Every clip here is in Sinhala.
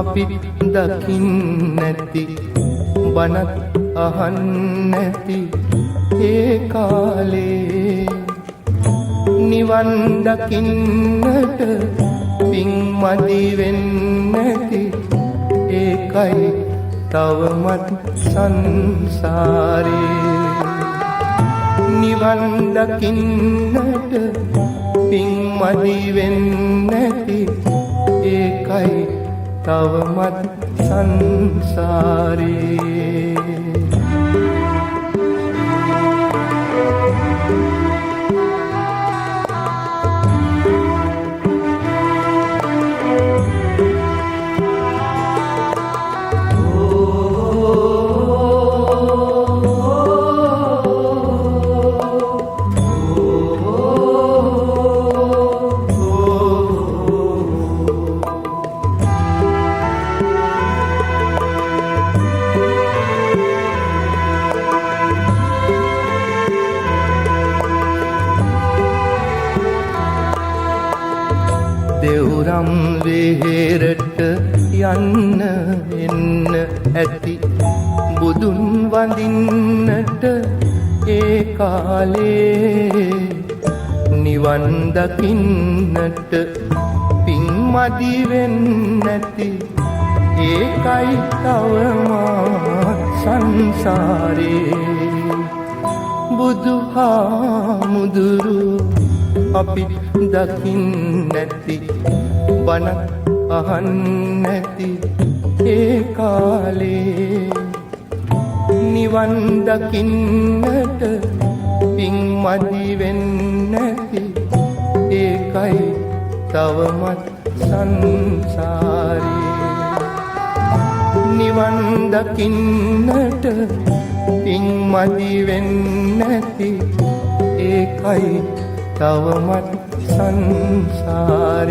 අපි දකින්නැති බණත් අහන්නැති ඒ කාලේ නිවන් දකින්නට පින් මදි වෙන්නැති ඒකයි තවමත් සංසාරේ නිවන් දකින්නට පින් මදි වෙන්නැති ඒකයි තවමත් සංසාරේ දෙව්රම් වෙහෙරට යන්න එන්න ඇති බුදුන් වඳින්නට ඒ කාලේ නිවන් දකින්නට පින් මදි වෙන්නැති ඒකයි තවමත් සංසාරේ බුදුහාමුදුරු අපි දකින්නැති බණත් අහන්නැති ඒ කාලේ නිවන් දකින්නට පින් මදි වෙන්නැති ඒකයි තවමත් සංසාරේ නිවන් දකින්නට පින් මදි වෙන්නැති ඒකයි තවමත් සංසාරේ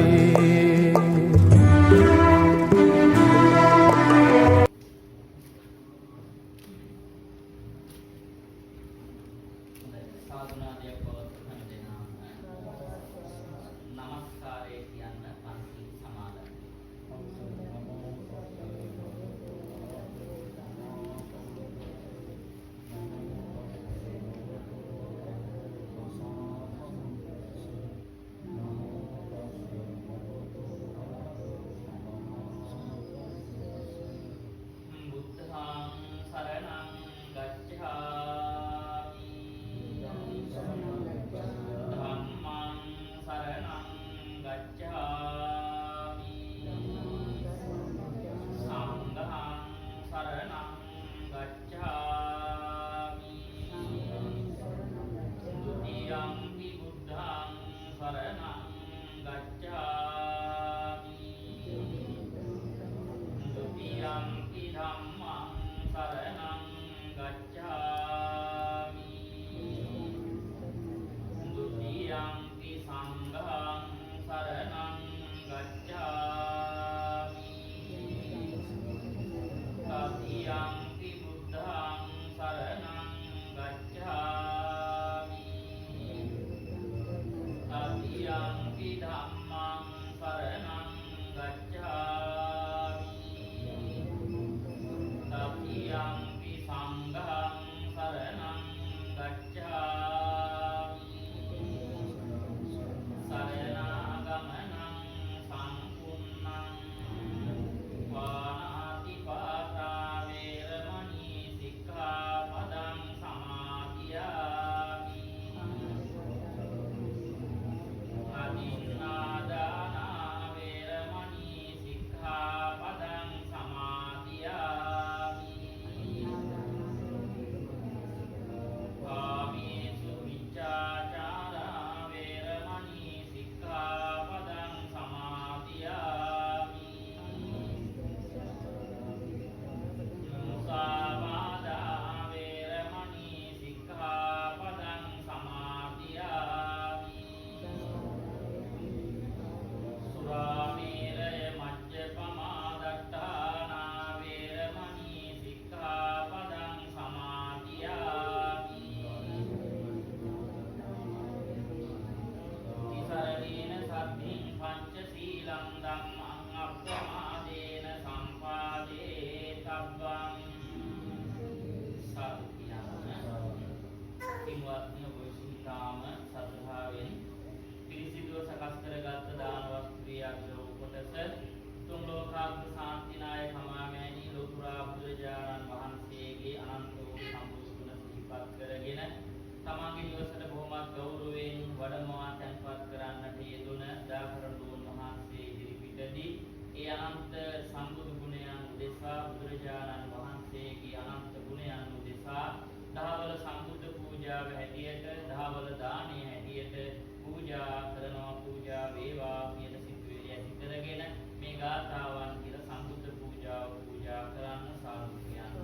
පූජාව හැටියට දහවල දානය හැටියට පූජා කරනවා පූජා වේවා කියන සිතුවිලි ඇති කරගෙන මේ ගාථාවන් කියලා සම්බුද්ධ පූජාව පූජා කරන්න සාදු කියන්න.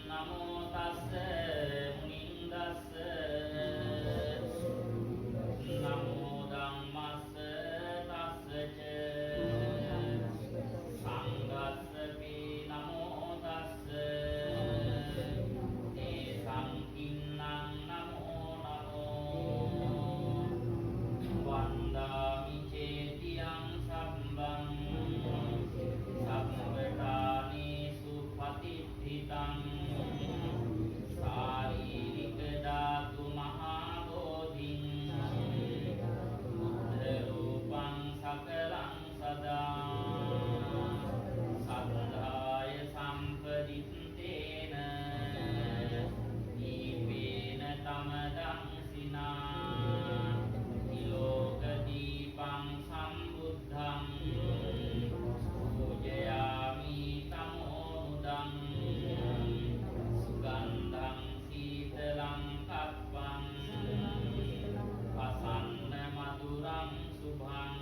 නමෝ තස්ස මුනින්දස්ස නමෝ ධම්මස්ස තස්සච සංඝස්සපි නමෝ තස්ස තේ සංකින්නං නමෝ නමෝ වන්දාමි චේතියං සම්බං සම්පටානි සුපතිත්ථිතං ශාරීරික ධාතු මහා බෝධිං රූපං සකලං සදා සද්ධාය සම්පදිත්තේන දීපේන තමදං සිනා ඉලෝක දීපං සම්බුද්ධං පූජයාමි තමෝනුදං සුගන්ධං සීතලං කප්පං පසන්න මధుරං සුභං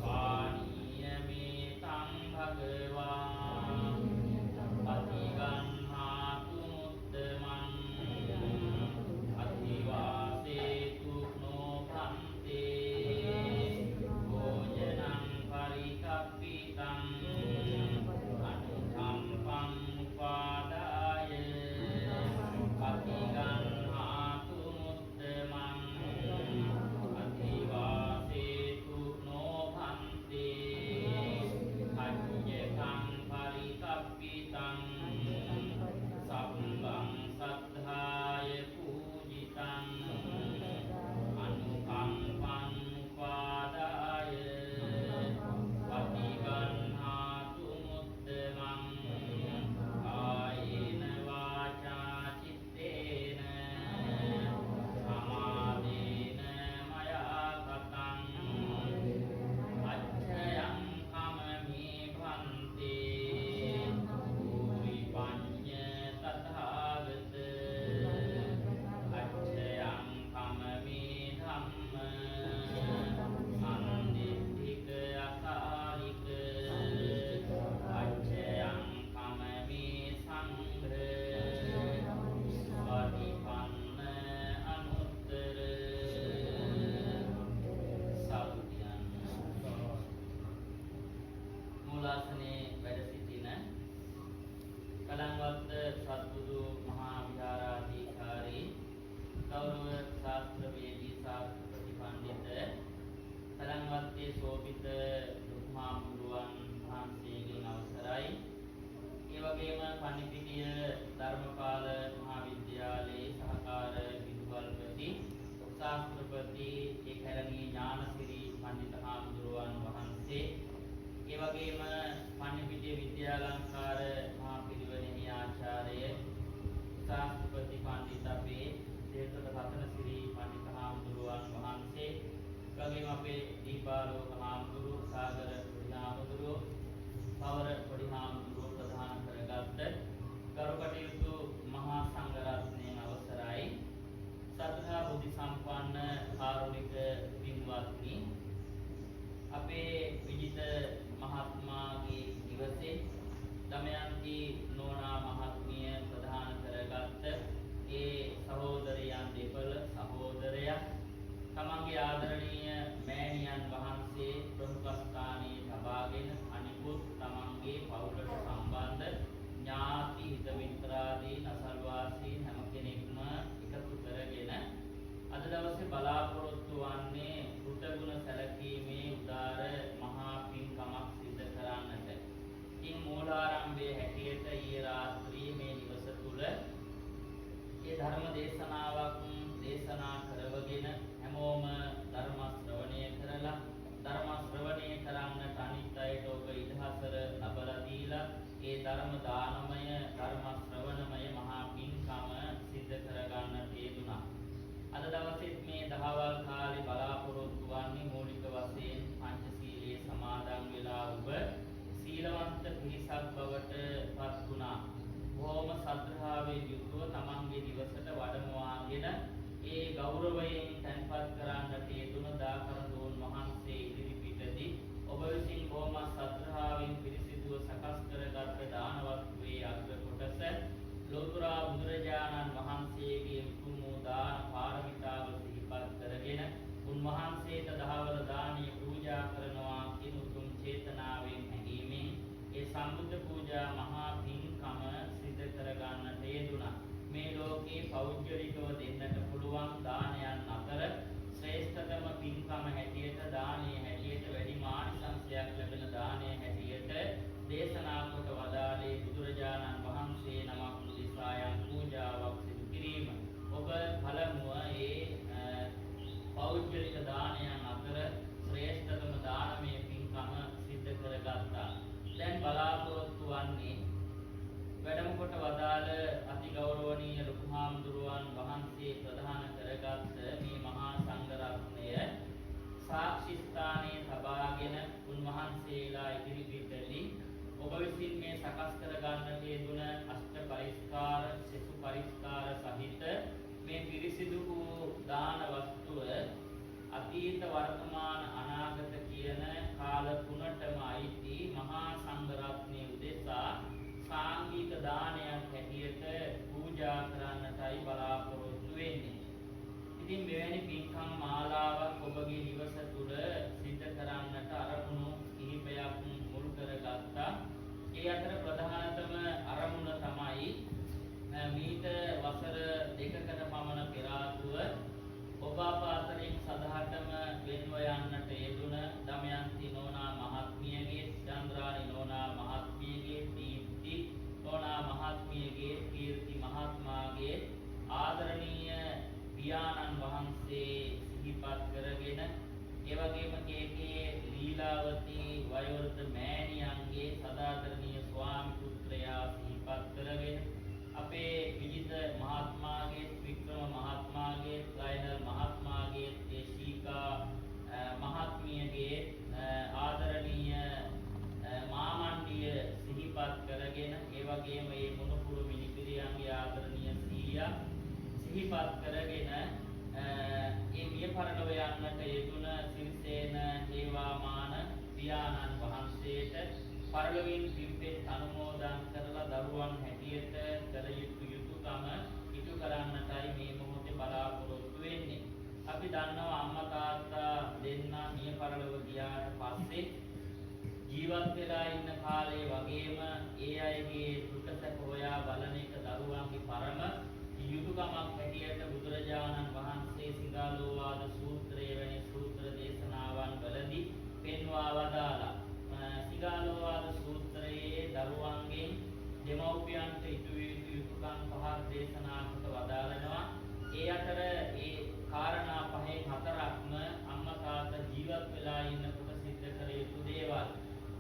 පානීය මේතං භගවා අතිගන්හාතු මුත්තමං අතිවාසේතු නෝපන්තේ භෝජනං පරිකප්පිතං අනුකම්පං උපාදාය අතිගන්හාතු මුත්තමං අතිවාසේතු නෝපන්තේ අඤ්ඤකං පරිකප්පිතං සම්බං සද්ධාය පූජිතං අනුකම්පං උපාදාය පටිගන්හාතු මුත්තමං කායේන වාචා චිත්තේන සමාදේන මයා කතං අච්ඡයං කමමි භන්තේ භූරි පඤ්ඤ තථාගත අච්ඡයං කමමි ධම්ම සම්දිත්තික අකාලික අච්ඡයං කමමි සංඝ ස්වාධිපන්න අනුත්තර සාදුකියන් මූලාසනේ වැඩ සිටින කලංවත්ත සත්බුදු මහා විහාරාධිකාරී ගෞරව ශාස්ත්‍රවේදී ශාස්ත්‍ර ප්‍රතිපන්දිත කලංවත්තේ සෝභිත දුක්මාමුරුවන් වහන්සේගෙන් අවසරයි. ඒ වගේම පණිපිටිය ධර්මපාල මහා විද්‍යාලයේ සහකාර විදුහල්පති ශාස්ත්‍රපති ඒකරණී ඥානසිරි පණ්ඩිත හාමුදුරුවන් වහන්සේ ඒ වගේම පණිපිටිය විද්‍යාලංකාර මහා පිරිවෙනෙහි ආචාර්ය ශාස්ත්‍රපති පණ්ඩිත අපේ දේවදත්ත රතනසිරි පණ්ඩිත හාමුදුරුවන් වහන්සේ වගේම අපේ දීපාලෝක හාමුදුරුවෝ සාගර පොඩි හාමුදුරුවෝ පවර පොඩි හාමුදුරුවෝ ප්‍රධාන කරගත්ත කරුකටයුතු මහා සංඝරත්නයන් අවසරයි. සද්ධා බුද්ධ සම්පන්න කාරුණික පින්වත්නි, අපේ විජිත මහත්මයාගේ නිවසේ දමයන්ති නෝනා මහත්මිය ප්‍රධාන කරගත්ත ඒ සහෝදරයන් දෙපළ සහෝදරයා තමන්ගේ ආදරණීය මෑණියන් වහන්සේ ප්‍රමුඛ ස්ථානයේ ලබාගෙන අනිකුත් තමන්ගේ පවුලට සම්බන්ධ ඥාති හිත මිත්‍රාදී අසල්වාසීන් හැම කෙනෙක්ම එකතු කරගෙන අද දවසේ බලාපොරොත්තු වන්නේ කෘතගුණ සැලකීමේ උදාර මහා පින්කමක් සිදු කරන්නට. ඉන් මූලාරම්භයේ හැටියට ඊයේ රාත්‍රියේ මේ නිවස තුල ඒ ධර්ම දේශනාවක් දේශනා කරවගෙන හැමෝම ධර්ම ශ්‍රවණය කරලා ධර්ම ශ්‍රවණය කරන්නට අනිත් අයට ඔබ ඉදහසර ලබලා දීලා ඒ ධර්ම දානමය ධර්ම ශ්‍රවණමය මහා පින්කම සිද්ධ කරගන්නට යෙදුණා. අද දවසේත් මේ දහවල් කාලේ බලාපොරොත්තු වන්නේ මූලික වශයෙන් පංචශීලයේ සමාදන් වෙලා ඔබ සීලවන්ත පිරිසක් බවට පත් වුණා. බොහෝම සද්ධාවෙන් යුතුව තමන්ගේ නිවසට වඩමවාගෙන ඒ ගෞරවයෙන් තැන්පත් කරන්නට යෙදුන දාකරඳුන් වහන්සේ ඉදිරිපිටදී ඔබ විසින් බොහොම සද්ධාවෙන් පිරිසිදුව සකස් කරගත් දාන වස්තුවේ අග්‍ර කොටස ලෝතර බුදුරජාණන් වහන්සේගේ උතුම් දාන පාරමිතාව සිහිපත් කරගෙන උන්වහන්සේට දහවල දානීය පූජා කරනවා කියන උතුම් චේතනාවෙන් හැඟීමෙන් ඒ සම්බුද්ධ පූජා මහා පින්කම සිදු කරගන්නට යෙදුණා. මේ ලෝකේ පෞද්ගලිකව දෙන්නට පුළුවන් දානයන් අතර ශ්‍රේෂ්ඨතම පින්කම හැටියට දානීය හැටියට වැඩි මානිසංසයක් ලැබෙන දානීය හැටියට දේශනා කොට වදාළේ බුදුරජාණන් වහන්සේ නමක් උදෙසා පූජාවක් සිදු කිරීම. ඔබ පළමුව ඒ පෞද්ගලික දානයන් අතර ශ්‍රේෂ්ඨතම දානමය පින්කම සිදු කරගත්තා. දැන් බලාපොරොත්තු වන්නේ වැඩම කොට වදාළ අතිගෞරවනීය ලොකු හාමුදුරුවන් වහන්සේ ප්‍රධාන කරගත් මේ මහා සංඝ රත්නය සාක්ෂි ස්ථානයේ තබාගෙන උන්වහන්සේලා ඉදිරිපිටදී ඔබ විසින් මේ සකස් කර ගන්නට යෙදුන අෂ්ට පරිස්කාර සෙසු පරිස්කාර සහිත මේ පිරිසිදු වූ දාන වස්තුව අතීත වර්තමාන අනාගත කියන කාල තුනටම අයිති මහා සංඝ රත්නයේ උදෙසා සාංගික දානයක් හැටියට පූජා කරන්නටයි බලාපොරොත්තු වෙන්නේ. ඉතින් මෙවැනි පින්කම් මාලාවක් ඔබගේ නිවස තුළ සිද්ධ කරන්නට අරමුණු කිහිපයක් මුල් කරගත්තා. ඒ අතර ප්‍රධානතම අරමුණ තමයි මීට වසර දෙකකට පමණ පෙර ආතුව ඔබ අප අතරින් සදහටම වෙන්ව යන්නට යෙදුන දමයන්ති නෝනා මහත්මියගේ, චන්ද්‍රානි නෝනා මහත්මියගේ, දීප්ති නෝනා මහත්මියගේ, කීර්ති මහත්මාගේ ආදරණීය පියාණන් වහන්සේ සිහිපත් කරගෙන ඒ වගේම කේකේ ලීලාවතී වයෝවෘද්ධ මෑණියන්ගේ සදාදරණීය ස්වාමි පුත්‍රයා සිහිපත් කරගෙන අපේ විජිත මහත්මාගේ, වික්‍රම මහත්මාගේ, ලයනල් මහත්මාගේ, ඒ ශීකා මහත්මියගේ ආදරණීය මාමණ්ඩිය සිහිපත් කරගෙන ඒ වගේම මේ මොනපුරු මිනිපිරියන්ගේ ආදරණීය සීයා සිහිපත් කරගෙන ඒ මිය පරලොව යන්නට යෙදුන සිරිසේන හේවාමාන පියාණන් වහන්සේට පරලොවින් පිම්පෙත් අනුමෝදන් කරලා දරුවන් හැටියට කළ යුතු යුතුකම ඉටු කරන්නටයි මේ මොහොතේ බලාපොරොත්තු වෙන්නේ. අපි දන්නවා අම්මා තාත්තා දෙන්න මිය පරලොව ගියාට පස්සේ ජීවත් වෙලා ඉන්න කාලේ වගේම ඒ අයගේ දුක සැප හොයා බලන එක දරුවන්ගේ පරම යුතුයකමක් හැටියට බුදුරජාණන් වහන්සේ සිඟාලෝවාද සූත්‍රයේ වැනි සූත්‍ර දේශනාවන් වලදී පෙන්වා වදාළා. සිඟාලෝවාද සූත්‍රයේ දරුවන්ගෙන් දෙමව්පියන්ට ඉටු යුතුයකම් පහක් දේශනා කොට වදාළනවා. ඒ අතර ඒ කාරණා පහෙන් හතරක්ම අම්මා තාත්තා ජීවත් වෙලා ඉන්නකොට සිද්ධ කළ යුතු දේවල්.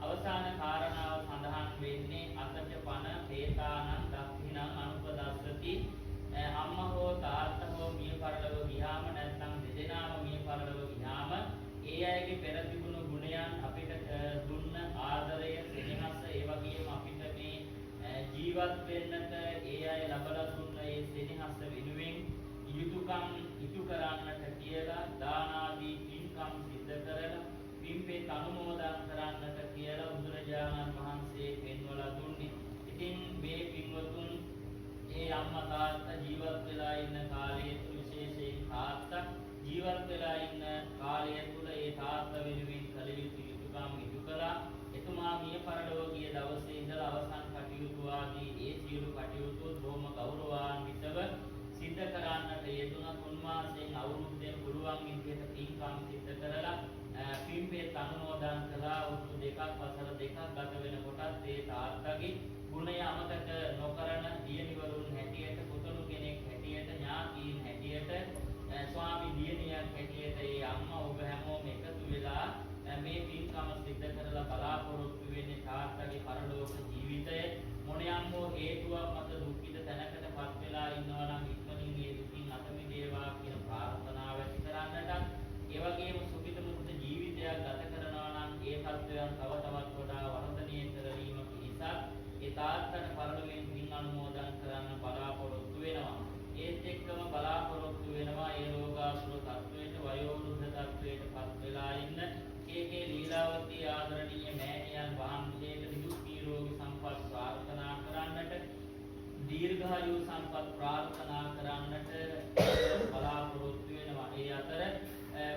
අවසාන කාරණාව සඳහන් වෙන්නේ අතට පන හේතානං දක්ඛිනං අනුපදස්සති. අම්මා හෝ තාත්තා හෝ මිය පරලොව ගියාම නැත්නම් දෙදෙනාම මිය පරලොව ගියාම ඒ අයගේ පෙර තිබුණු ගුණයන් අපිට දුන්න ආදරය, සෙනෙහස, ඒ වගේම අපිට මේ ජීවත් වෙන්නට ඒ අය ලබලා දුන්න ඒ සෙනෙහස වෙනුවෙන් යුතුයකම් ඉටු කරන්නට කියලා දාන ආදී පින්කම් සිද්ධ කරලා පින්පෙත් අනුමෝදන් කරන්නට කියලා බුදුරජාණන් වහන්සේ පෙන්වලා දුන්නේ. ඉතින් මේ පින්වතුන් ඒ අම්මා තාත්තා ජීවත් වෙලා ඉන්න කාලයේ විශේෂයෙන් තාත්තා ජීවත් වෙලා ඉන්න කාලය තුල ඒ තාත්තා වෙනුවෙන් කළ යුතු යුතුයකම් ඉටු කළා. එතුමා මිය පරලොව ගිය දවසේ ඉඳලා අවසන් කටයුතු ආදී ඒ සියලු කටයුතු බොහොම ගෞරවාන්විතව සිද්ධ කරන්නට යෙදුන තුන් මාසයෙන් අවුරුද්දෙන් පුළුවන් විදිහට පින්කම් සිද්ධ කරලා පින්පෙත් අනුමෝදන් කළා. උතු දෙකක් වසර දෙකක් ගත වෙනකොටත් ඒ තාත්තගේ ගුණය අමතක නොකරන දියණිවරුන් හැටියට, පුතුණු කෙනෙක් හැටියට, ඥාතීන් හැටියට, ස්වාමි දියණියක් හැටියට ඒ අම්මා ඔබ හැමෝම එකතු වෙලා මේ පින්කම සිද්ධ කරලා බලාපොරොත්තු වෙන්නේ තාත්තගේ පරලෝක ජීවිතය මොනියම් හෝ හේතුවක් මත දුක්ඛිත තැනකටපත් වෙලා ඉන්නවා නම් ඉක්මනින් ඒ දුකින් අත මිදේවා කියන ප්‍රාර්ථනාව ඇති කරන්නට, ඒ වගේම සුඛිත මුක්ත ජීවිතයක් ගත කරනවා නම් ඒ තත්ත්වයන් තව තවත් වඩා වර්ධනය කරවීම පිණිස ඒ තාත්තට පරලොවෙන් පින් අනුමෝදන් කරන්න බලාපොරොත්තු වෙනවා. ඒත් එක්කම බලාපොරොත්තු වෙනවා ඒ රෝගාසුර තත්වයට වයෝවෘද්ධ තත්වයට පත් වෙලා ඉන්න කේකේ ලීලාවතී ආදරණීය මෑණියන් වහන්සේට නිදුක් නිරෝගී සම්පත් ප්‍රාර්ථනා කරන්නට දීර්ඝායු සම්පත් ප්‍රාර්ථනා කරන්නට බලාපොරොත්තු වෙනවා. ඒ අතර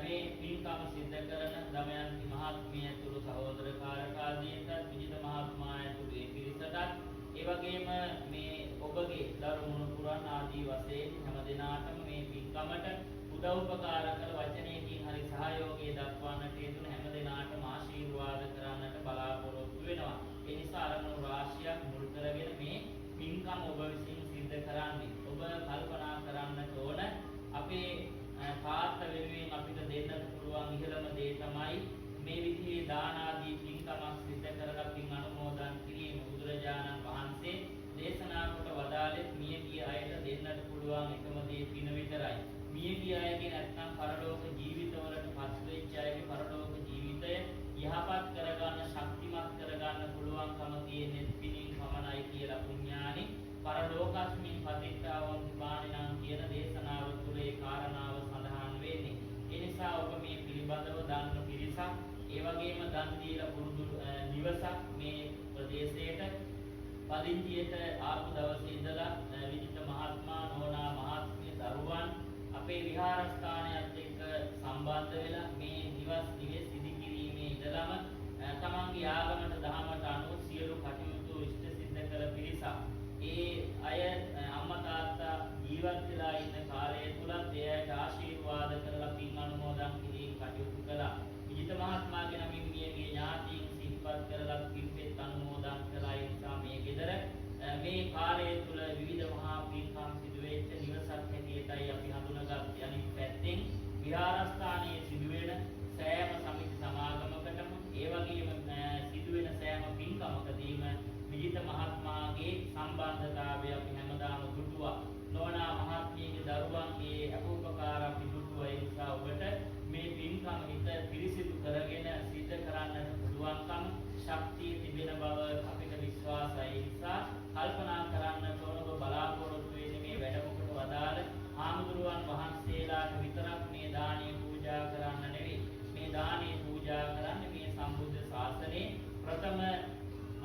මේ පින්කම් සිද්ධ කරන දමයන්ති මහත්මිය ඇතුළු සහෝදර කාරකාදීන්ට විජිත මහත්මයා ඇතුළු ඒ පිරිසටත් ඒ වගේම මේ ඔබගේ දරුණු පුරන් ආදී වශයෙන් හැම දිනාටම මේ පින්කමට උදව් උපකාර කර වචනයකින් හරි සහයෝගය දක්වන්නට යෙදුණු හැම දිනාටම ආශිර්වාද කරන්නට බලාපොරොත්තු වෙනවා. ඒ නිසා අරමුණු රාශියක් මුල් කරගෙන මේ පින්කම ඔබ විසින් සිද්ධ කරන්නේ. ඔබ කල්පනා කරන්නට ඕන අපේ තාත්ත වෙනුවෙන් අපිට දෙන්නට පුළුවන් ඉහළම දේ තමයි මේ විදිහේ දාන ආදී පින්කමක් සිද්ධ කරලා පින් අනුමෝදන් කිරීම. බුදුරජාණන් වහන්සේ දේශනා කොට වදාළේ මිය ගිය අයට දෙන්නට පුළුවන් එකම දේ පින විතරයි. මිය ගිය අයගේ නැත්නම් පරලෝක ජීවිතවලට පත් වෙච්ච අයගේ පරලෝක ජීවිතය යහපත් කරගන්න ශක්තිමත් කරගන්න පුළුවන්කම තියෙන්නේ පිනින් පමණයි කියලා පුඤ්ඤානි පරලෝකස්මින් පතිත්තාවන්ති පාණිනං කියන දේශනාව තුළ ඒ කාරණාව සඳහන් වෙන්නේ. ඒ නිසා ඔබ මේ පිළිබඳව දන්න පිරිසක් ඒ වගේම දන් දීලා පුරුදු නිවසක් මේ ප්‍රදේශයට පදිංචියට ආපු දවසේ ඉඳලා විජිත මහත්මයා නෝනා මහත්මිය දරුවන් අපේ විහාරස්ථානයත් එක්ක සම්බන්ධ වෙලා මේ නිවෙස් ඉදිකිරීමේ ඉඳලම තමන්ගේ ආගමට දහමට අනුව සියලු කටයුතු ඉෂ්ට සිද්ධ කළ පිරිසක්. ඒ අය අම්මා තාත්තා ජීවත් වෙලා ඉන්න කාලය තුලත් ඒ අයට ආශිර්වාද කරලා පින් අනුමෝදන් කිරීම කටයුතු කළා. විජිත මහත්මයාගේ නමින් මියගේ ඥාතීන් සිහිපත් කරලා පින්පෙත් අනුමෝදන් කළා. ඒ නිසා මේ ගෙදර මේ කාලය තුල විවිධ මහා පින්කම් සිදුවෙච්ච නිවසක් හැටියටයි අපි හඳුනාගත්තේ. අනිත් පැත්තෙන් විහාරස්ථානයේ සිදුවෙන සෑම සමිති සමාගමකටම ඒ වගේම සිදුවෙන සෑම පින්කමකදීම විජිත මහත්මයාගේ සම්බන්ධතාවය අපි හැමදාම දුටුවා. නෝනා මහත්මියගේ දරුවන්ගේ අපෝපකාර අපි දුටුවා. ඒ නිසා ඔබට මේ පින්කම හිත පිරිසිදු කරගෙන සිද්ධ කරන්නට පුළුවන්කම ශක්තිය තිබෙන බව අපිට විශ්වාසයි. ඒ නිසා කල්පනා කරන්නට ඕන ඔබ බලාපොරොත්තු වෙන්නේ මේ වැඩමුකට වදාළ ආමුදුරුවන් වහන්සේලාට විතරක් මේ දානීය පූජා කරන්න නෙවෙයි. මේ දානීය පූජා කරන්නේ මේ සම්බුද්ධ ශාසනයේ ප්‍රථම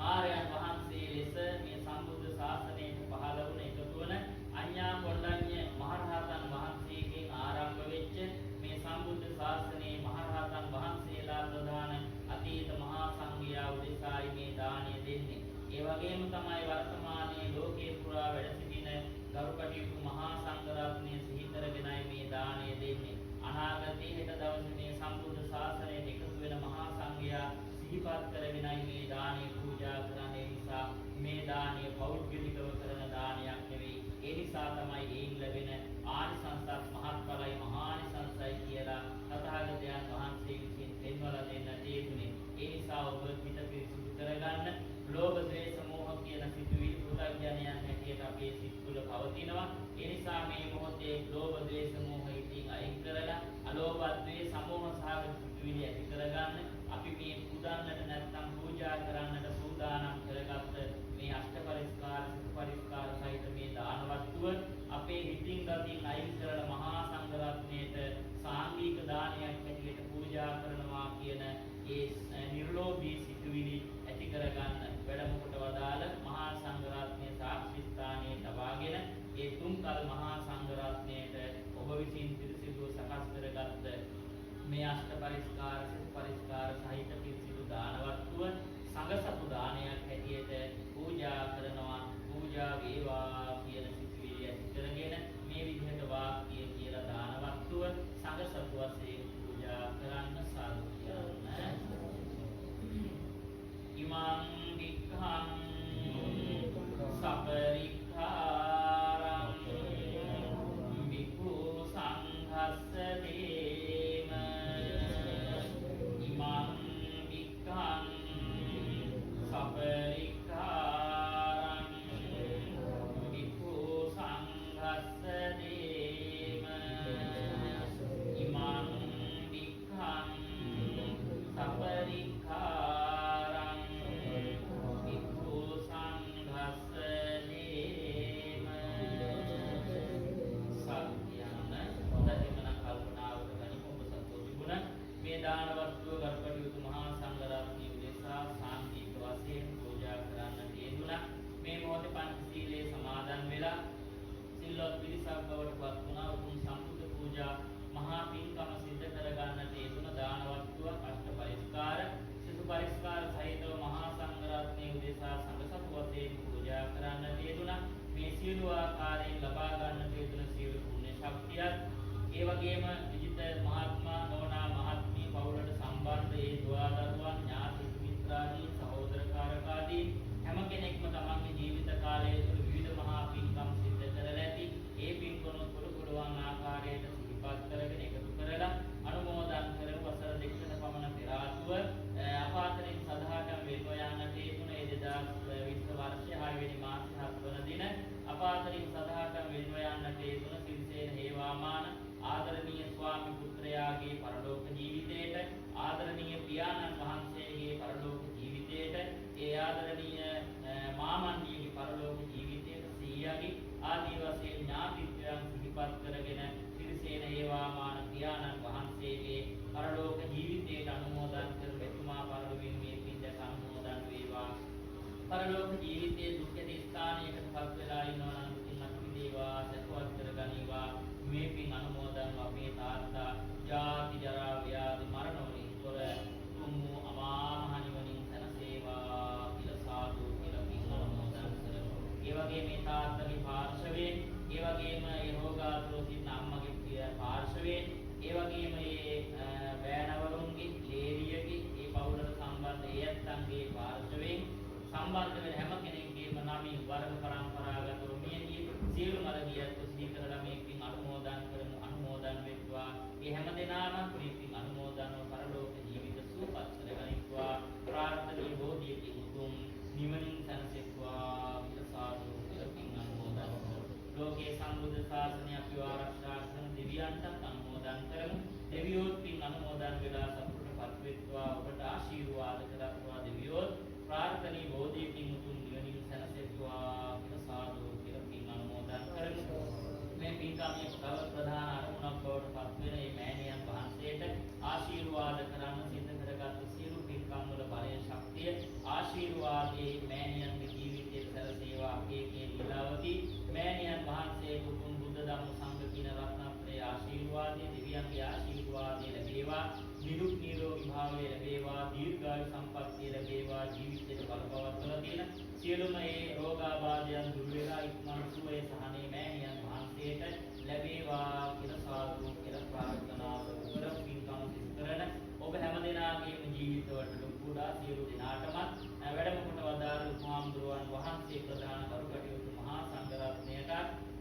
ආර්යයන් වහන්සේ ලෙස මේ සම්බුද්ධ ශාසනයට පහළ වුණ එකතු වන අඤ්ඤා කොණ්ඩඤ්ඤ මහරහතන් වහන්සේගෙන් ආරම්භ වෙච්ච මේ සම්බුද්ධ ශාසනයේ මහරහතන් වහන්සේලා ප්‍රධාන අතීත මහා සංඝයා උදෙසායි මේ දානය දෙන්නේ. ඒ වගේම තමයි වර්තමානයේ ලෝකේ පුරා වැඩ සිටින ගරුකටයුතු මහා සංඝරත්නය සිහි කරගෙනයි මේ දානය දෙන්නේ. අනාගතයේ හෙට දවසේ මේ සම්බුද්ධ ශාසනයට එකතු වෙන මහා සංඝයා සිහිපත් කරගෙනයි මේ දානය පූජා කරන්නේ. නිසා මේ දානය පෞද්ගලිකව කරන දානයක් නෙවෙයි. ඒ නිසා තමයි ඒන් ලැබෙන ආනිසංසත් මහත්ඵලයි මහානිසංසයි කියලා තථාගතයන් වහන්සේ විසින් පෙන්වලා දෙන්නට යෙදුනේ. ඒ නිසා ඔබ හිත පිරිසිදු කරගන්න ලෝභ ද්වේෂ මෝහ කියන සිතුවිලි පුතග්ජනයන් හැටියට අපේ සිත් තුළ පවතිනවා. ඒ නිසා මේ මොහොතේ ලෝභ ද්වේෂ මෝහ ඉතින් අයින් කරලා අලෝභ ද්වේෂ සමෝහ සහගත සිතුවිලි ඇති කරගන්න අපි මේ පුදන්නට නැත්නම් පූජා කරන්නට සූදානම් කරගත්ත මේ අෂ්ට පරිස්කාර සිත පරිස්කාර සහිත මේ දාන වස්තුව අපේ හිතින් ගතින් අයින් කරලා මහා සංඝරත්නයට සාංගික දානයක් හැටියට පූජා කරනවා කියන ඒ නිර්ලෝභී සිතුවිලි ඇති කරගන්න වැඩමුකට වදාළ මහා සංඝරත්නයේ සාක්ෂි ස්ථානයේ තබාගෙන ඒ තුන්කල් මහා සංඝරත්නයට ඔබ විසින් පිරිසිදුව සකස් කරගත්ත මේ අෂ්ට පරිස්කාර සිත පරිස්කාර සහිත පිරිසිදු දාන සිල්වත් පිරිසක් බවට පත් වුණා. උතුම් සම්බුද්ධ පූජා මහා පින්කම සිද්ධ කර ගන්නට යෙදුන දාන වස්තුවක් අෂ්ට පරිස්කාර සිසු පරිස්කාර සහිතව මහා සංඝරත්නයේ උදෙසා සංඝසතු වශයෙන් පූජා කරන්නට යෙදුණා. මේ සියලු ආකාරයෙන් ලබා ගන්නට යෙදුන සියලු පුණ්‍ය ශක්තියත් ඒ වගේම විජිත මහත්මා නෝනා මහත්මිය පවුලට සම්බන්ධ ඒ දුවා දරුවන් ඥාති මිත්‍රාදී සහෝදරකාරකාදී හැම කෙනෙක්ම තමන්ගේ ජීවිත කාලය තුළ විවිධ මහා පින්කම් සිද්ධ කරලා ඇති. ඒ පින්කම් පුළුවන් ආකාරයට සිහිපත් කරගෙන එකතු කරලා අනුමෝදන් කර වසර දෙකකට පමණ පෙර ආතුව අපාතරින් සදාටම වෙන්ව යාමට හේතුන 2020 වර්ෂයේ 6 වෙනි මාස 7 වන දින අපාතරින් සදාටම වෙන්ව යාමට හේතුන සිරිසේන හේවාමාන ආදරණීය ස්වාමි පුත්‍රයාගේ පරලෝක ජීවිතයට ආදරණීය පියාණන් වහන්සේගේ පරලෝක ජීවිතයට ඒ ආදරණීය මාමණ්ඩියගේ පරලෝක ජීවිතයට සීයාගේ ආදී වශයෙන් ඥාතිත්වයන් සිහිපත් කරගෙන සිරිසේන හේවාමාන පියාණන් වහන්සේගේ පරලෝක ජීවිතයට අනුමෝදන් කර මෙතුමා පරලොවින් මේ පින්ද අනුමෝදන් වේවා. පරලෝක ජීවිතයේ දුක්ඛ ස්ථානයකට පත් වෙලා ඉන්නවා නම් දුකින් අත් මිදේවා සතුටවත් කරගනිවා. මේ පින් අනුමෝදන් අපේ තාත්තා ජාති ජරා ව්‍යාධි මරණ වලින් තොර තුන් වූ අමා මහ නිවනින් සැනසේවා කියලා සාදු කියලා පින් අනුමෝදන් කරමු. ඒ වගේ මේ තාත්තගේ පාර්ශවයෙන් ඒ වගේම ඒ රෝගාතුර සිටින අම්මගේ පාර්ශවයෙන් ඒ වගේම මේ බෑනවරුන්ගේ ලේරියගේ ඒ පවුලට සම්බන්ධ ඒ ඇත්තන්ගේ පාර්ශවයෙන් සම්බන්ධ වෙන හැම කෙනෙක්ගේම නමින් වර්ග පරම්පරාගතව මියගිය සියලු මළගියත් සිහි කරලා මේ පින් අනුමෝදන් කරමු. අනුමෝදන් වෙත්වා. ඒ හැම දෙනාම මේ පින් අනුමෝදන්ව පරලෝක ජීවිත සුවපත් කරගනිත්වා. ප්‍රාර්ථනීය බෝධියකින් උතුම් නිවනින් සැනසෙත්වා කියලා සාදු කියලා පින් අනුමෝදන් කරමු. ලෝකයේ සම්බුද්ධ ශාසනය අපිව ආරක්ෂා කරන දෙවියන්ට අනුමෝදන් කරමු. දෙවියෝත් පින් අනුමෝදන් වෙලා සතුටටපත් වෙත්වා. ඔබට ආශිර්වාද කරත්වා දෙවියෝත් ප්‍රාර්ථනීය බෝධියකින් උතුම් නිවනින් සැනසෙත්වා කියලා සාදු කියලා පින් අනුමෝදන් කරමු. මේ පින්කමේ තව ප්‍රධාන අරමුණක් බවට පත් වෙන මේ මෑණියන් වහන්සේට ආශිර්වාද කරන්න සිද්ධ කරගත් සියලු පින්කම් වල බලය ශක්තිය ආශිර්වාදයේ මෑණියන්ගේ ජීවිතයේ සැලසේවා. අපේ ලීලාවති මෑණියන් වහන්සේ උතුම් බුද්ධ ධම්ම සංඝ කින රත්නත්‍රයේ ආශිර්වාදයේ දෙවියන්ගේ ආශිර්වාදයේ ලැබේවා. නිරුක් නිරෝගී භාවය ලැබේවා. දීර්ඝායු සම්පන්නිය ලැබේවා. ජීවිතයට බලපවත්වලා තියෙන සියලුම ඒ රෝගාබාධයන් දුර වේලා ඉක්මන් සුවය සහනේ මෑණියන් වහන්සේට ලැබේවා කියලා සාදු කියලා ප්‍රාර්ථනා කර පින්කම් සිදු කරන ඔබ හැම දෙනාගේම ජීවිතවලට ලොකුඩා සියලු දෙනාටම වැඩම කොට වදාළ උපමාම්දුරන් වහන්සේ ප්‍රදාන කරු කටයුතු මහා සංඝරත්නයට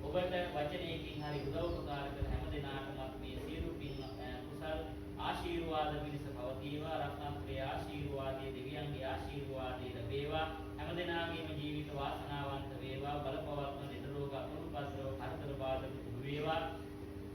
ඔබට වචනයකින් හරි උදව් උපකාර කර හැම දෙනාටම මේ සියලු පින් කුසල් ආශිර්වාද පිණිස පවතිවා. රත්නත්‍රයේ ආශිර්වාදයේ දෙවියන්ගේ ආශිර්වාදයේ ලැබේවා. හැම දෙනාගේම ජීවිත වාසනාවන්ත වේවා. බලපවත්වන නිරෝග අපරුපද්‍රව කරදර බාධක දුරු වේවා.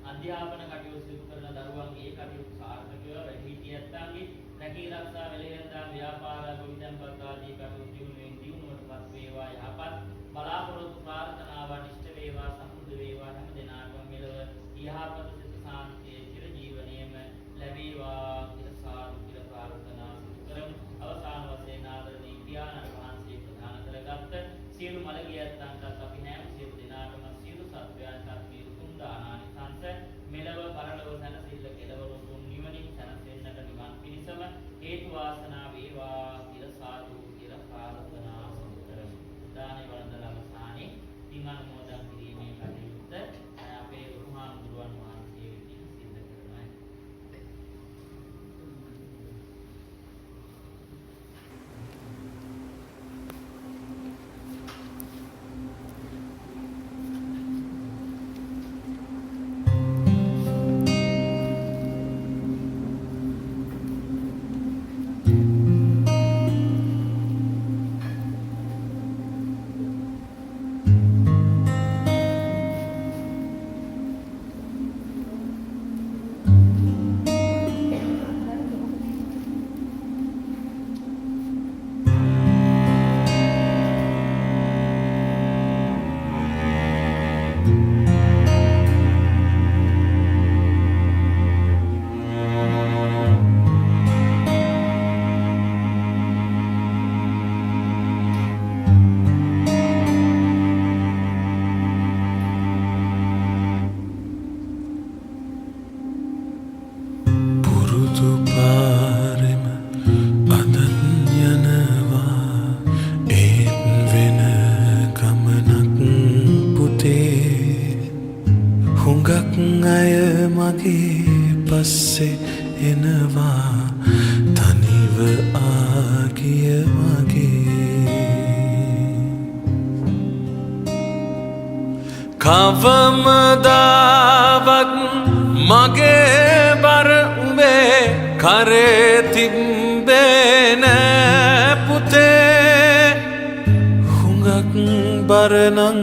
අධ්‍යාපන කටයුතු සිදු කරන දරුවන්ගේ ඒ කටයුතු සාර්ථක වේවා. වැඩිහිටියන්ගේ රැකී ආරක්ෂා වෙලෙන්දා ව්‍යාපාර ගොවිතැන්පත් ආදී කටයුතු දියුණුවටපත් වේවා. යහපත් බලාපොරොත්තු ප්‍රාර්ථනාවන් ඉෂ්ට වේවා. සම්පූර්ණ වේවා. හැම දෙනාටම මෙලව යහපත් සිත සාන්තිය චිර ජීවනයේම ලැබේවා කියලා සාදු කියලා ප්‍රාර්ථනා කරමු. අවසාන වශයෙන් ආදරණීය පියාණන් වහන්සේ ප්‍රදාන කරගත් සියලු මළගියන්ටත් අපි හැම සියලු දෙනාටම සියලු සත්වයන්ටත් මේ උතුම් දානානිසංස මෙලව පරලොව සැනසෙල්ල කෙලවර උතුම් නිවනින් සැනසෙන්නට නිවන් පිණිසම හේතු වාසනා වේවා කියලා සාදු කියලා ප්‍රාර්ථනා කරමු. දානේ වන්දනා අවසානයේ පින් අනුමෝදන් කිරීමේ කටයුත්ත අපේ උතුම්හාමුදුරුවන් වහන්සේ විසින් සිදු කරනවා. අය මගේ පස්සේ එනවා තනිව ආගිය මගේ කවමදාවත් මගේ බර උඹේ කරේ තිබ්බේ නෑ පුතේ හුඟක් බරනං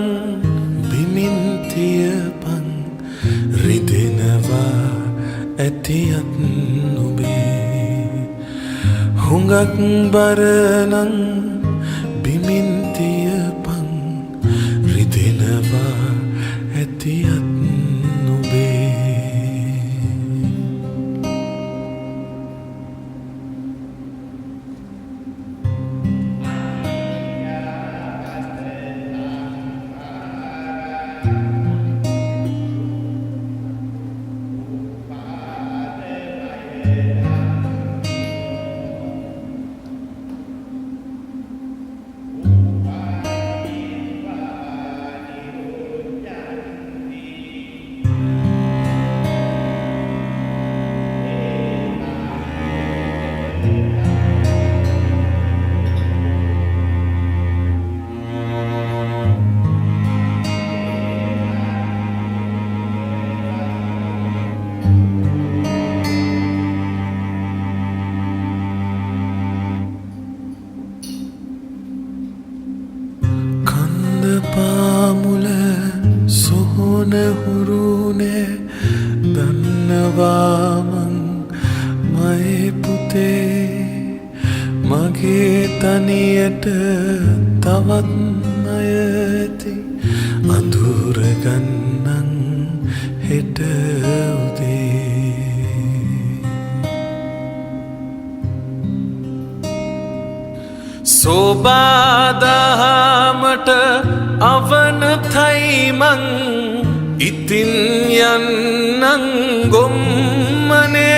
බිමින් තියපන් රිදෙනවා ඇතියත් නුබේ හුඟක් බරනං බිමින් තියපන් රිදෙනවා ඇතියත් නුබේ පාමුල සොහොන හුරුනේ දන්නවාමං මයි පුතේ මගේ තනියට තවත් අය ඇති අඳුරගන්නන් හෙට උදේ සෝබාදහමට අවනතයිමං ඉතින් යන්නං ගොම්මනේ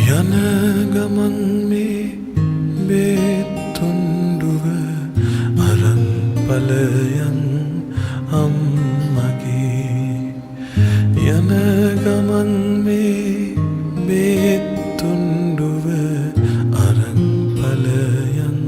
යන ගමන් මේ බේතුන්ඩුව අරන් පලයන් අම්මගේ යන ගමන් මේ බේතුන්ඩුව අරන් පලයන්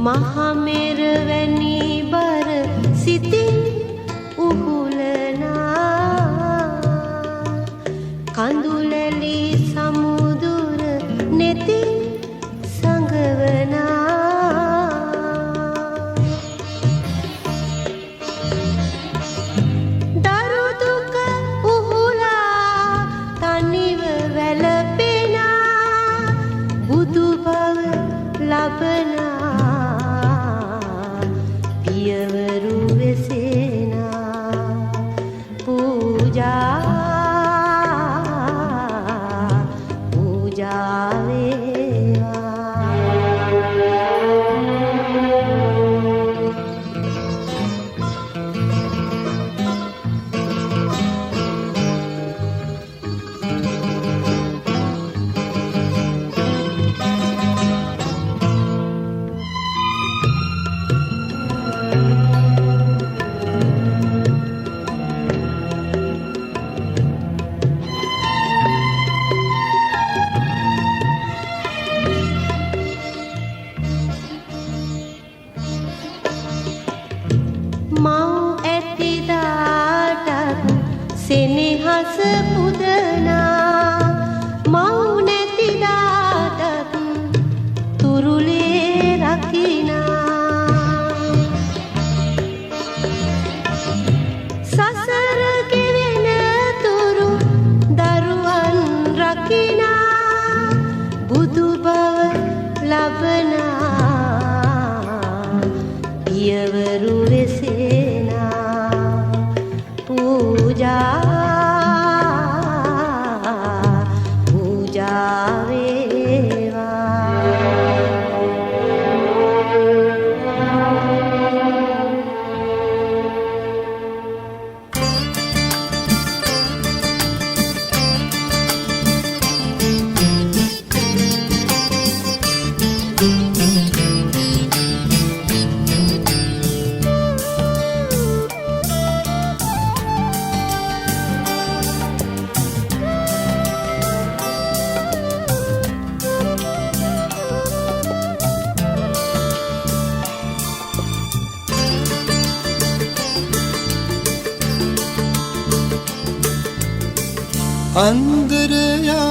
මහමෙරවැනි බර සිතින් උහුලනා කඳුලැලි සමුදුර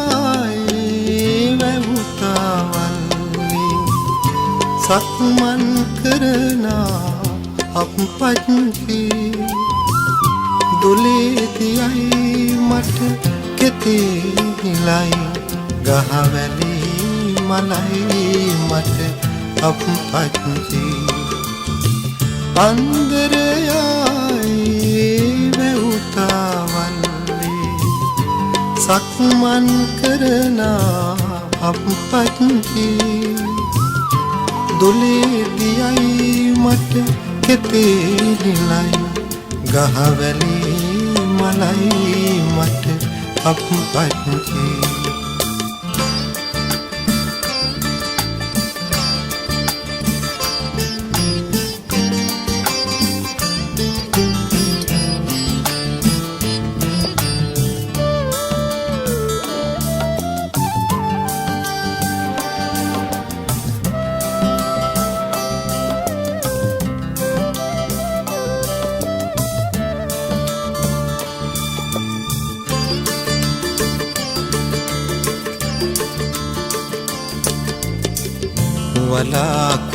අන්දරයායේ වැවුතාවල්ලි සක්මන් කරනා අපපත්ති දොලේතියයි මට කෙතේ නිලයි ගහවැලි මලයි මට අපපත්ති අන්දරයායේ වැවුතාවල්ලි සක්මන් කරනා අපපත්ති දොලේදියයි මට කෙතේ නිලයි ගහවැලි මලයි මට අපපත්ති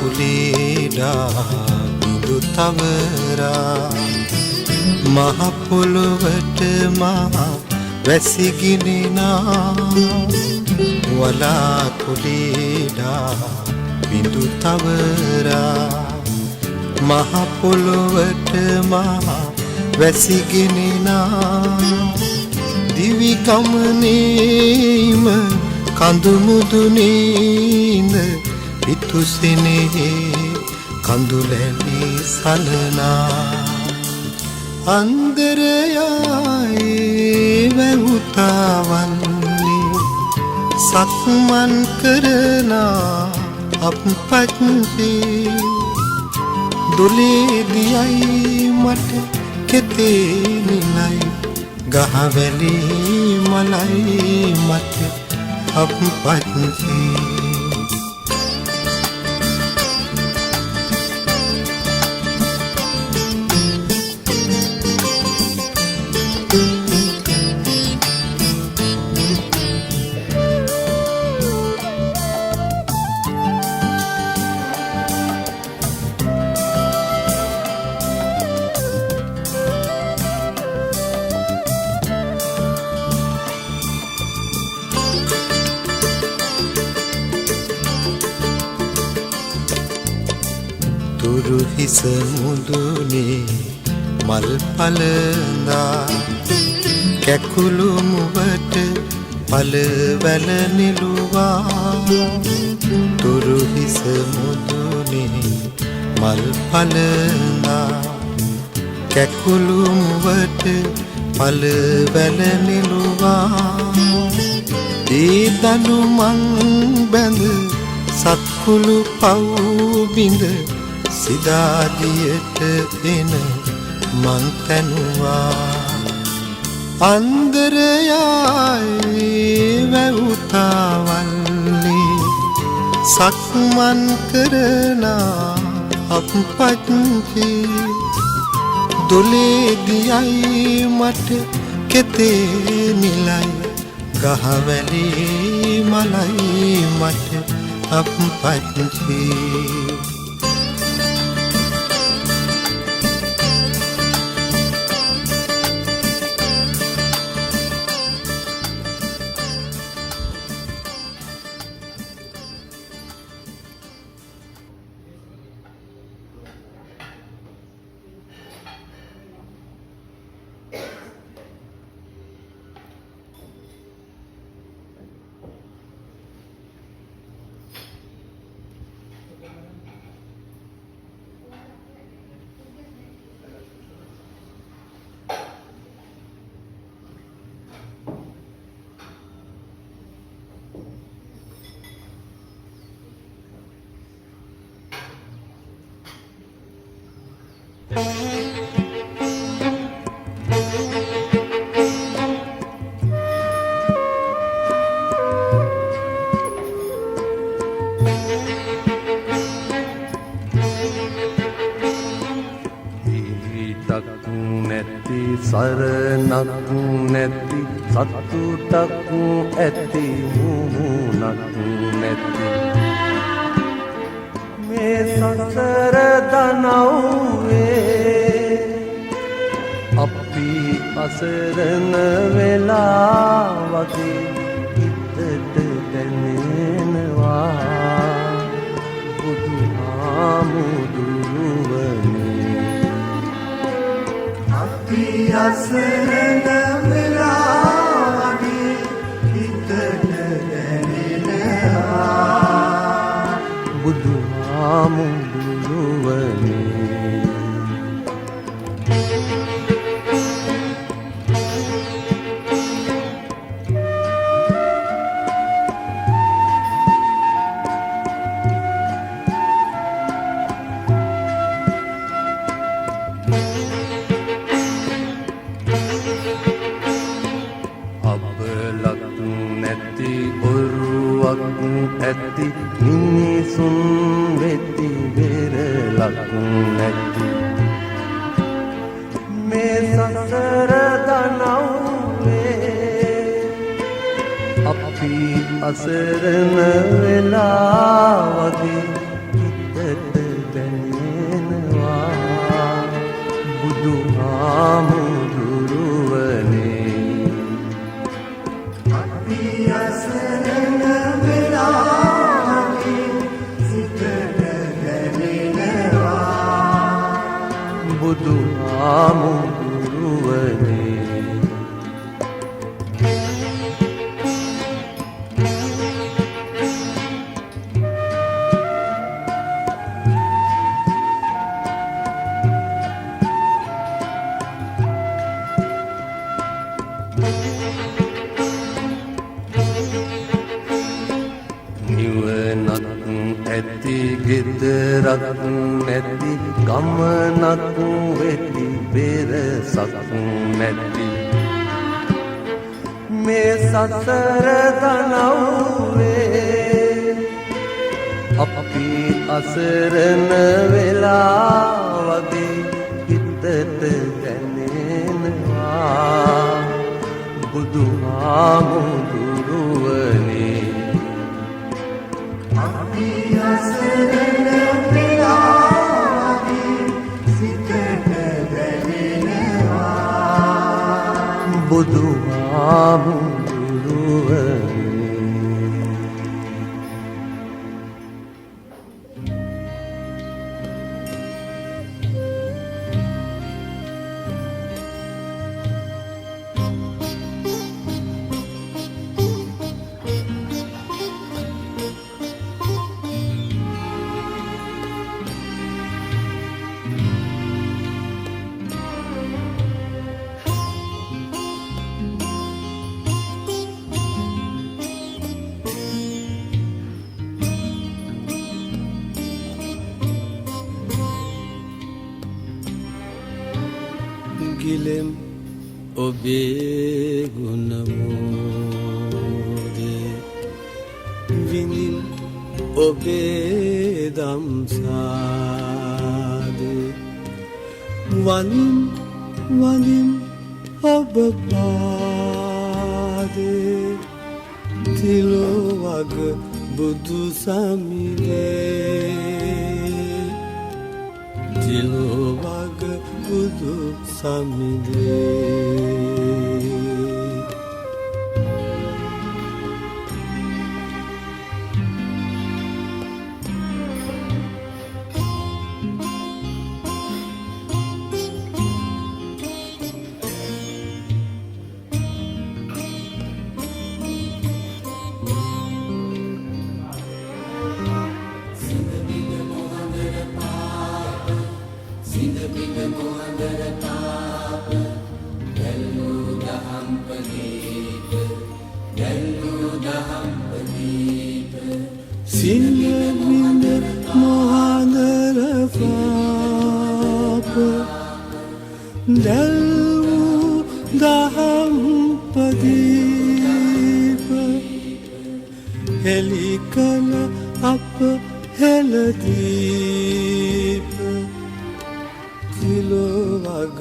වලාකුලේඩා බිඳු තවරා මහ පොළොවට මහ වැසිගිනිනා වලාකුලේඩා බිඳු තවරා මහ පොළොවට මහ වැසිගිනිනා දිවි ගමනේම කඳු මුදුනේඳ පිතුසිනේ කඳුලැලි සලනා අන්දරයායේ වැවුතාවල්ලි සක්මන් කරනා අපපත්ති දොලේදියයි මට කෙතේ නිලයි ගහවැලි මලයි මට අපපත්ති තුරු හිස මුදුනේ මල් පලඳා කැකුළු මුවට පළවැල නිලුවා තුරු හිස මුදුනේ මල් පලනා කැකුළු මුවට පළවැල නිලුවා ඒ දනු මං බැඳ සත්කුළු පව් බිඳ සිදාදියට එන මං තැනුවා අන්දරයයි වැවුතාවල්ලි සක්මන් කරනා අපපත්කි දොලේදියයි මට කෙතේ නිලයි ගහවැලි මලයි මට අපපත්කි සරණක් නැති සතුටක් ඇති මුහුණක් නැති මේ සසර දනව්වේ අපි අසරණ වෙලා වගේ හිතට දැනෙනවා බුදුහාමුදුරුවනේ අපි අසරණ වෙලා වගේ හිතට දැනෙනවා බුදුහාමුදුරුවනේ ඇති මිනිසුන් වෙති වෙරලක් නැති මේ සසර දනව්වේ අපි අසරණ වෙලා වගේ හිතට දැනෙනවා බුදුහාමුදුරුවනේ අපි අසරණ බුදුහාමුදුරුවනේ නිවනක් ඇති ගෙදරක් නැති ගමනක් වෙති පෙරසක් නැති මේ සසර දනව්වේ අපි අසරණ වෙලා වගේ හිතට දැනෙනවා බුදුහාමුදුරුවනේ අපි අසරණ වෙලා වගේ සිතට දැනෙනවා බුදුහාමුදුරුවනේ ගිලෙම් ඔබේ ගුණ මෝදේ විඳින් ඔබේ දම්සාදේ වනින් වනින් ඔබ පාදේ තිලෝ වග බුදු සමිදේ තිලෝ වග බුදු සමිදේ සිල්ලබිඳ මොහඳර පාප දැල්වූ දහම් පදීප හෙළි කළ අප හෙළදීප තිලෝ වග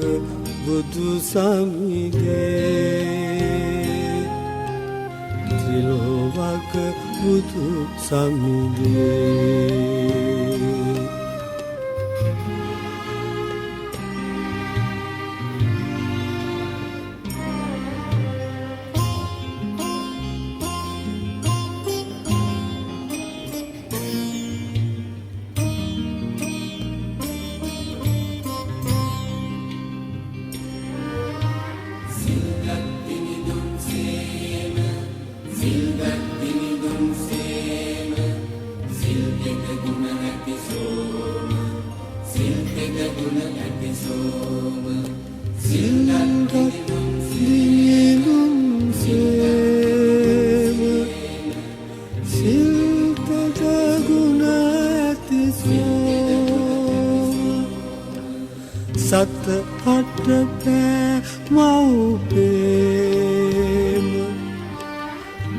බුදු සමිදේ තිලෝ වග බුදු සමිදේ සත හට පෑ මව්පේම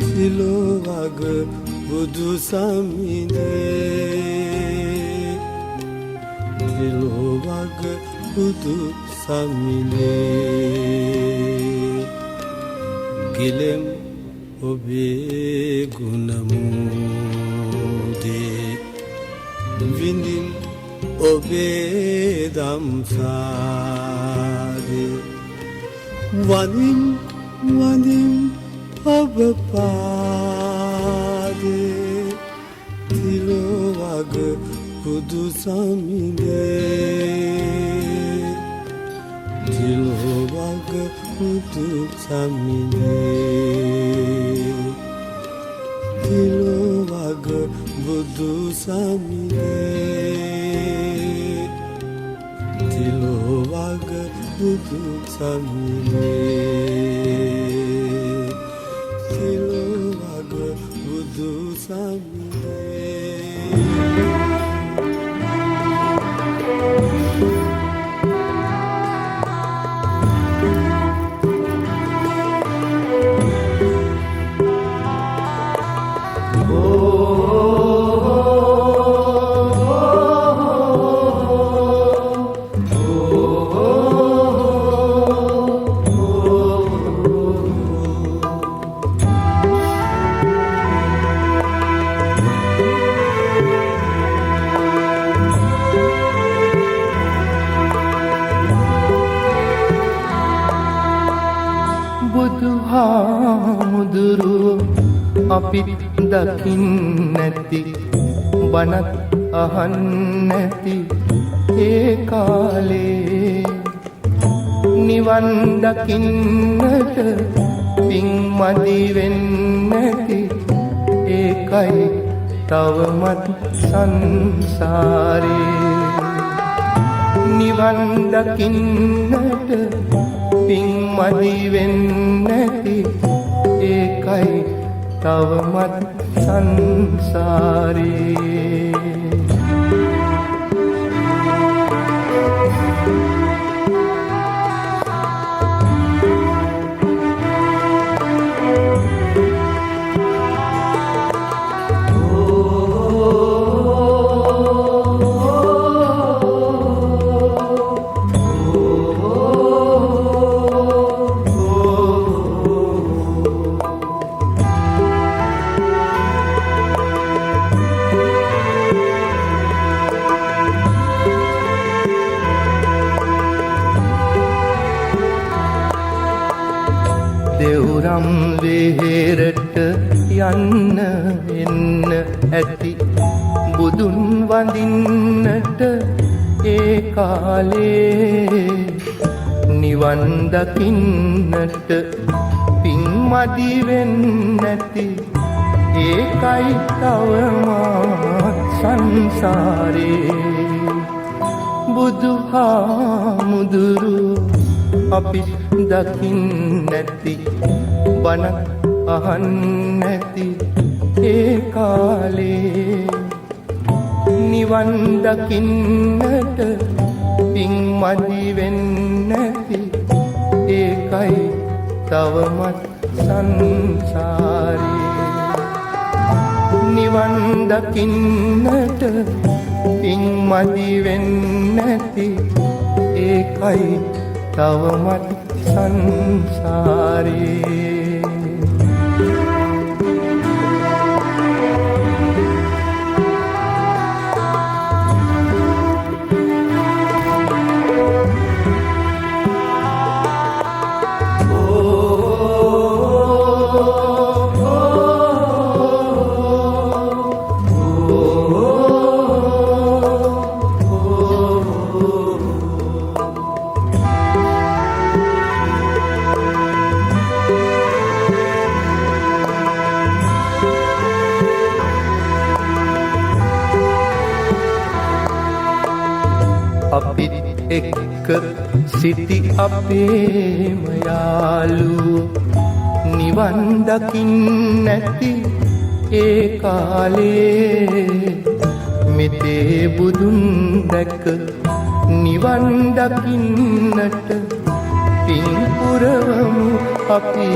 තිලෝ වග බුදු සමිදේ තිලෝ වග බුදු සමිදේ ගිලෙම් ඔබේ ගුණ මෝදේ විඳින් ඔබේ දම්සාදේ වනින් වනින් ඔබ පාදේ තිලෝ වග බුදු සමිදේ තිලෝ වග බුදු සමිදේ තිලෝ වග බුදු සමිදේ තිලෝ වග බුදු සමිදේ තිලෝ වග බුදු සමිදේ බුදුහාමුදුරුවෝ අපිත් දකින්නැති බණත් අහන්නැති ඒ කාලේ නිවන් දකින්නට පින් මදි වෙන්නැති ඒකයි තවමත් සංසාරේ නිවන් දකින්නට පින් මදි වෙන්නැති ඒකයි තවමත් සංසාරේ දෙවුරම් වෙහෙරට යන්න එන්න ඇති බුදුන් වඳින්නට ඒ කාලේ නිවන් දකින්නට පින්මදි වෙන්නැති ඒකයි තවමත් සංසාරේ බුදුහාමුදුරු අපි දකින්නැති බණ අහන්නැති ඒ කාලේ නිවන් දකින්නට පින්මදි වෙන්නැති ඒකයි තවමත් සංසාරේ නිවන් දකින්නට පින්මදි වෙන්නැති ඒකයි තවමත් සංසාරේ අපිත් එක්ක සිටි අපේම යාළුවෝ නිවන් දකින්නැති ඒ කාලේ මෙතේ බුදුන් දැක නිවන් දකින්නට පින් පුරවමු අපි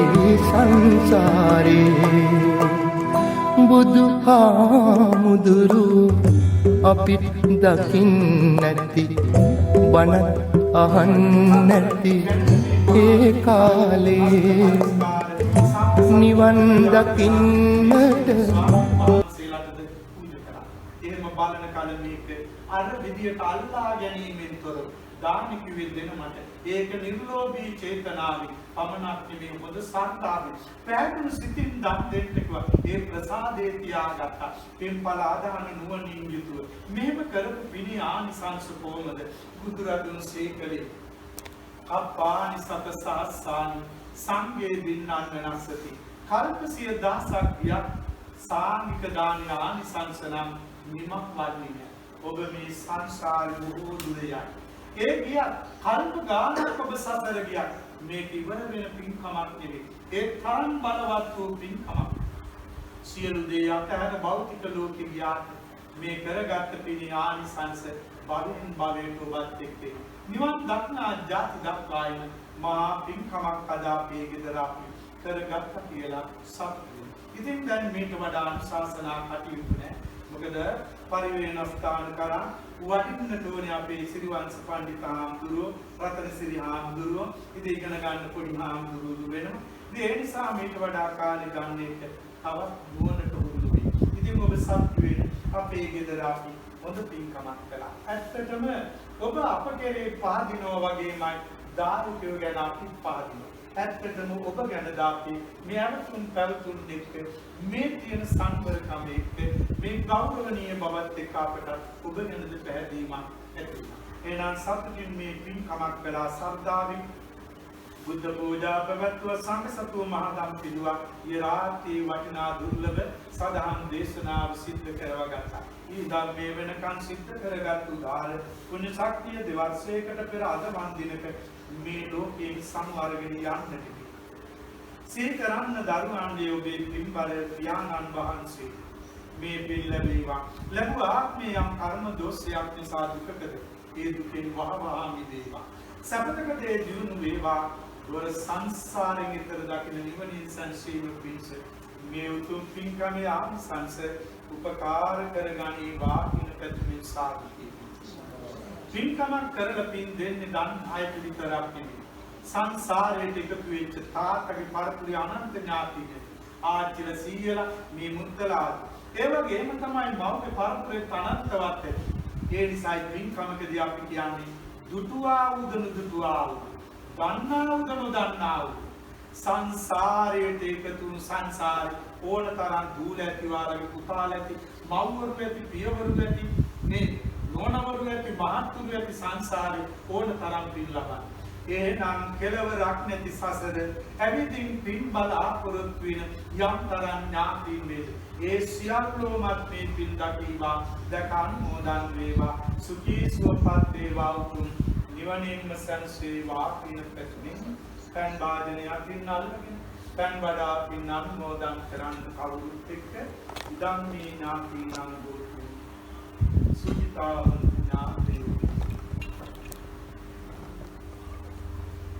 සංසාරේ බුදුහාමුදුරු අපිත් දකින්නැති බණ අහන්නැති ඒ කාලේ නිවන් දකින්නට එහෙම බලන කල මේක අර විදියට අල්ලා ගැනීමෙන් තොර දාන කිව්වේ දෙන මට ඒක නිර්ලෝභී චේතනාවේ පමණක් නෙමෙයි මොකද සත්‍තාවේ පැහැදුණු සිතින් දම් දෙන්න කිව්වා ඒ ප්‍රසාදේ තියාගත්තා පින්පල ආදාන නුවණින් යුතුව මේව කරපු පිණි ආනිසංස කොහොමද බුදුරදුන් සීකලේ අප්පානි සතසාසානි සංගේ දින්නන්න නසති කල්ප 10000ක් ගියා සාමික දාන ආනිසංස නම් නිමක් වන්නේ නැහැ ඔබ මේ සංසාරේ බොහෝ දුර යයි ඒ ගියා කල්ප ගානක් ඔබ සසර ගියා මේක ඉවර වෙන පින්කමක් නෙවෙයි ඒ තරම් බලවත් වූ පින්කමක් සියලු දේ අතහැර භෞතික ලෝකෙ ගියා මේ කරගත් පිණි ආනිසංස භවෙන් භවයට ඔබත් එක්ක නිවන් දක්නා ජාති දක්වායන මා පින්කමක් අදා මේ ගෙදර අපි කරගත්ත කියලා සතුටු ඉතින් දැන් මේක වඩා අනුශාසනා කටයුතු නැහැ මොකද පරිවේනස්ථාන කරා වඩින්න ඕනේ අපේ සිරිවංශ පඬිත හාමුදුරුවෝ රතනසිරි හාමුදුරුවෝ ඉතින් ඉගෙන ගන්න පොඩි හාමුදුරුවෝ වෙනවා ඉතින් ඒ නිසා මේක වඩා කාලේ ගන්න එක තවත් නුවණට උරුදු වෙයි ඉතින් ඔබ සතුටු වෙන්න අපේ ගෙදර අපි හොඳ පින්කමක් කළා ඇත්තටම ඔබ අප කෙරේ පහදිනවා වගේමයි දායකයෝ ගැන අපි පහදිනවා ඇත්තටම ඔබ ගැන දාපි මේ අවතුන් පැවතුන් එක්ක මේ තියෙන සංවරකම එක්ක මේ ගෞරවනීය බවත් එක්ක අපට ඔබ ගැනද පැහැදීමක් ඇති වෙනවා එහෙනම් සතුටින් මේ පින්කමක් කළා ශ්‍රද්ධාවෙන් බුද්ධ පූජා පැවැත්වුව සංඝ සතුව මහදම් පිළිවා ඊ රාත්‍රී වටිනා දුර්ලභ සදහම් දේශනාව සිද්ධ කරවගත්තා ඊ ධර්මයේ වෙනකන් සිද්ධ කරගත් උදාර පුණ්‍ය ශක්තිය දෙවර්ෂයකට පෙර අද වන්දිනක මේ ලෝකයේ සංවර්ගණ යන්නට සිහි කරන්න දරුවන්ගේ ඔබේ පින්බර පියාණන් වහන්සේ මේ පින් ලැබේවා ලැබුව ආත්මේ යම් කර්ම දෝෂයක් නිසා දුකකද ඒ දුකෙන් වහවහා මිදේවා සබතක දේ දියුණු වේවා වර සංසාරයෙන් ඈතර දකින නිවනින් සංසීම පිණිස මේ උතුම් පින්කමේ ආනිසංස උපකාර කරගනීවා කියන පැතුමින් සාදු පින්කමක් කරලා පින් දෙන්නේ දන් අයට විතරක් නෙවෙයි සංසාරයට එකතු වෙච්ච තාත්තගේ පරපුරේ අනන්ත ඥාතිද ආච්චිල සීයලා මේ මුත්තලා ඒ වගේම තමයි මව්ගේ පරපුරේ අනන්තවත් ඇති ඒ නිසා පින්කමකදී අපි කියන්නේ දුටුවා උදනු දුටුවා දන්නා උදනු දන්නා සංසාරයට එකතුණු සංසාරේ ඕන තරම් දූල ඇති වාගේ පුතාල ඇති මව්වරු ඇති පියවරු ඇති මේ නෝනවරු ඇති මහත්තුරු ඇති සංසාරේ ඕන තරම් පින් ලබන. එහෙනම් කෙලවරක් නැති සසර ඇවිදින් පින් බලාපොරොත්තු වෙන යම් තරම් ඥාතීන් වේද. ඒ සියල්ලෝමත් මේ පින් දකීවා දැක අනුමෝදන් වේවා සුඛී සුවපත් වේවා උතුම් නිවනින්ම සැනසේවා කියන පැතුමින් පෑන් වාදනය අතින් අල්ලගෙන පෑන් වඩා පින් අනුමෝදන් කරන්න කවුරුත් එක්ක ඉදම් මේ ඥාතීනං හෝතු සුඛිතාවන්ත ඥාතීනෝ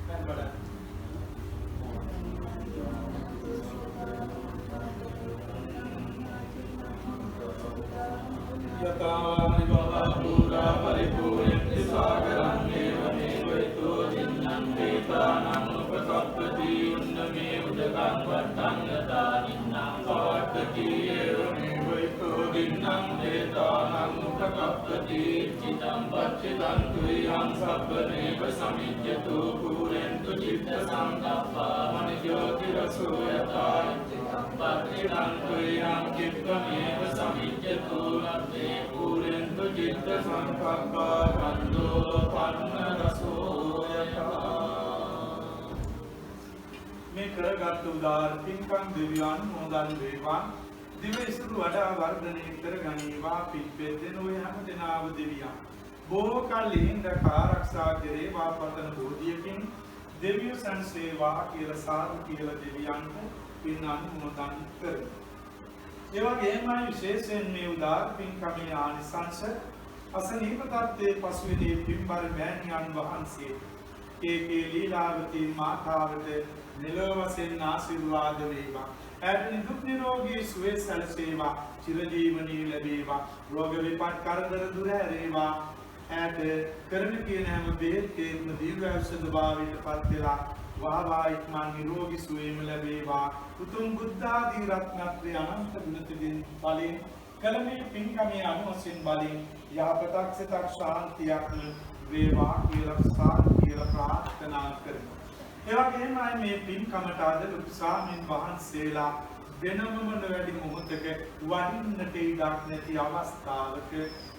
පෑන් වඩා යතාවානි බවා පුරා පරිපූර්ණති සාගරං නේවනේ වෛතෝ දින්නම් දේතානං උපකප්පති උන්නමේ උදකං වට්ටං යතානින්නම් වාට්ටති ඒවනේ වෛතෝ දින්නම් දේතානං උපකප්පති චිතං පච්චිතං තුයං සබ්බනේව සමිජ්ජතු පුරෙන්තු චිත්ත සංකප්පා මනිජෝති රසෝ යතායි පච්චිතං තුයං චිත්තමේව සමිජ්ජතු ලබ්බේ පුරෙන්තු චිත්ත සංකප්පා කන්දෝ පන්න රසෝ යතා. මේ කරගත් උදාර පින්කම් දෙවියන් මොදන් වේවා දිවයිසුරු වඩා වර්ධනය කර ගනීවා පිප්පෙත් දෙන ඔය හැම දෙනාව දෙවියන් බොහෝ කල් ඉඳ ආරක්ෂා කෙරේවා පතන බෝධියකින් දෙවියෝ සංසේවා කියලා සාදු කියලා දෙවියන්ට පින් අනුමෝදන් කරමු. ඒ වගේමයි විශේෂයෙන් මේ උදාර පින්කමේ ආනිසංස අසනීප තත්ත්වයේ පසුවිදී පින්බර මෑණියන් වහන්සේ ඒකේ ලීලාවතී මාතාවට නිලව වශයෙන් ආශිර්වාද වේවා. ඇයට නිදුක් නිරෝගී සුවය සැලසේවා. චිරජීවනී ලැබේවා. රෝග විපත් කරදර දුර ඇරේවා. ඇයට කරන කියන හැම බෙහෙත්කේම දීර්ඝායුෂ භාවයට පත් වෙලා වහවා ඉක්මන් නිරෝගී සුවයම ලැබේවා. උතුම් බුද්ධ ආදී රත්නත්‍රය අනන්ත ගුණතින් බලෙන් කලමේ පින්කමේ අනුවසින් බලෙන් යහපතක් සිතක් ශාන්තියක් වේවා කියලා ප්‍රාර්ථනා කරමු. ඒ වගේමයි මේ පින්කමට අද ලොකු ස්වාමීන් වහන්සේලා වෙනමම වැඩි මොහොතක වඩින්නට ඉඩක් නැති අවස්ථාවක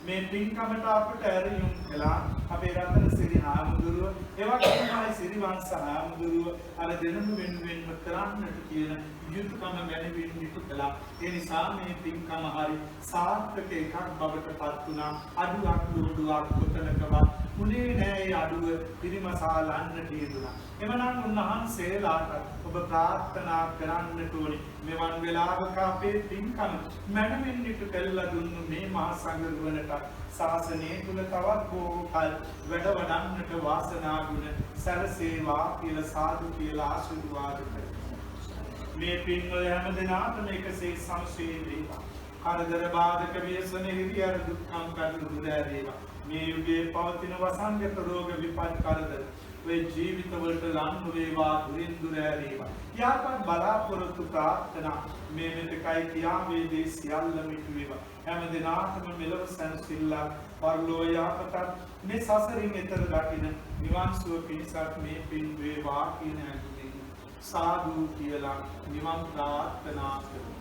මේ පින්කමට අපට ඇරයුම් කළා අපේ රතන සිරි හාමුදුරුව ඒ වගේමයි සිරිවංශ හාමුදුරුව අර දෙනම වෙනුවෙන්ම කරන්නට කියන යුතුයකම මැනවින් යුතු කළා. ඒ නිසා මේ පින්කම හරි සාර්ථක එකක් බවට පත් වුණා. අඩුවක් දුරුවක් කොතනකවත් උනේ නෑ. ඒ අඩුව පිරිමසාලන්නට යෙදුණා. එමනම් උන්වහන්සේලාට ඔබ ප්‍රාර්ථනා කරන්නට ඕනේ මෙවන් වෙලාවක අපේ පින්කම මැනවින් යුතු කළා දුන්නු මේ මහා සංඝරුවනට ශාසනය තුල තවත් බොහෝ කල් වැඩ වඩන්නට වාසනා ගුණ සැලසේවා කියලා සාදු කියලා ආශිර්වාද කරමු. මේ පින්වල හැම දිනාටම එකසේ සම්සේ වේවා. කරදර බාධක ව්‍යසන හිරියර දුක්ඛම් කටු දුර වේවා. මේ යුගයේ පවතින වසංගත රෝග විපත් කරදර වේ ජීවිතවලට ලං වේවා දුරින් දුර වේවා. යාපත් බලාපොරොත්තු ප්‍රාර්ථනා මේ මෙතකයි කියා වේදී සියල්ලම ඉටු වේවා. හැම දිනාටම මෙලොව සැනසෙල්ලක් පරලෝ යාපත මේ සසරින් එතර දකින නිවන් සුව පිණිසත් මේ පින් වේවා කියන සාදු කියලා නිවන් ප්‍රාර්ථනා කරමු.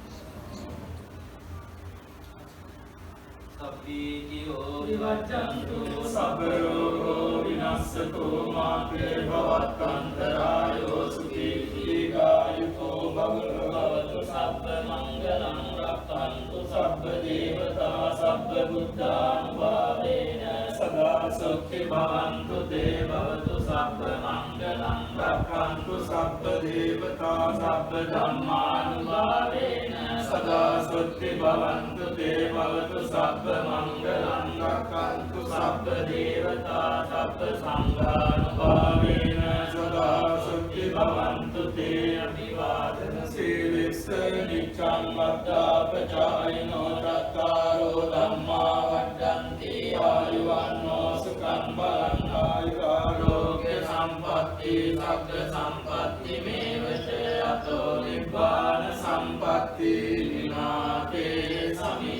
සබ්බීතියෝ විවච්ඡන්තු සබ්බ රෝගෝ විනස්සතු මාතේ භවත්කන්තරායෝ සුඛී දීඝායුකෝ භවතු සබ්බ මංගලං රක්ඛන්තු සබ්බ දේවතා සබ්බ බුද්ධානුභාවේන සදා සුඛී භවන්තු දේවවතු සබ්බ මංගලං රක්ඛන්තු සබ්බ දේවතා සබ්බ ධම්මානුභාවේන සදා සුඛී භවන්තු දේවවතු සබ්බ මංගලං රක්ඛන්තු සබ්බ දේවතා සබ්බ සංඝානුභාවේන සදා සුඛී භවන්තු තේ අභිවාදන සීලස්ස නිච්ඡං වද්දාපචායිනෝ රත්තාරෝ ධම්මා වඩ්ඩන්ති ආයුවන්නෝ සුඛං බලං ආයුරෝග්‍ය සම්පatti සග්ග සම්පatti මේවච අතෝ නිබ්බාන සම්පatti විනාතේ සමි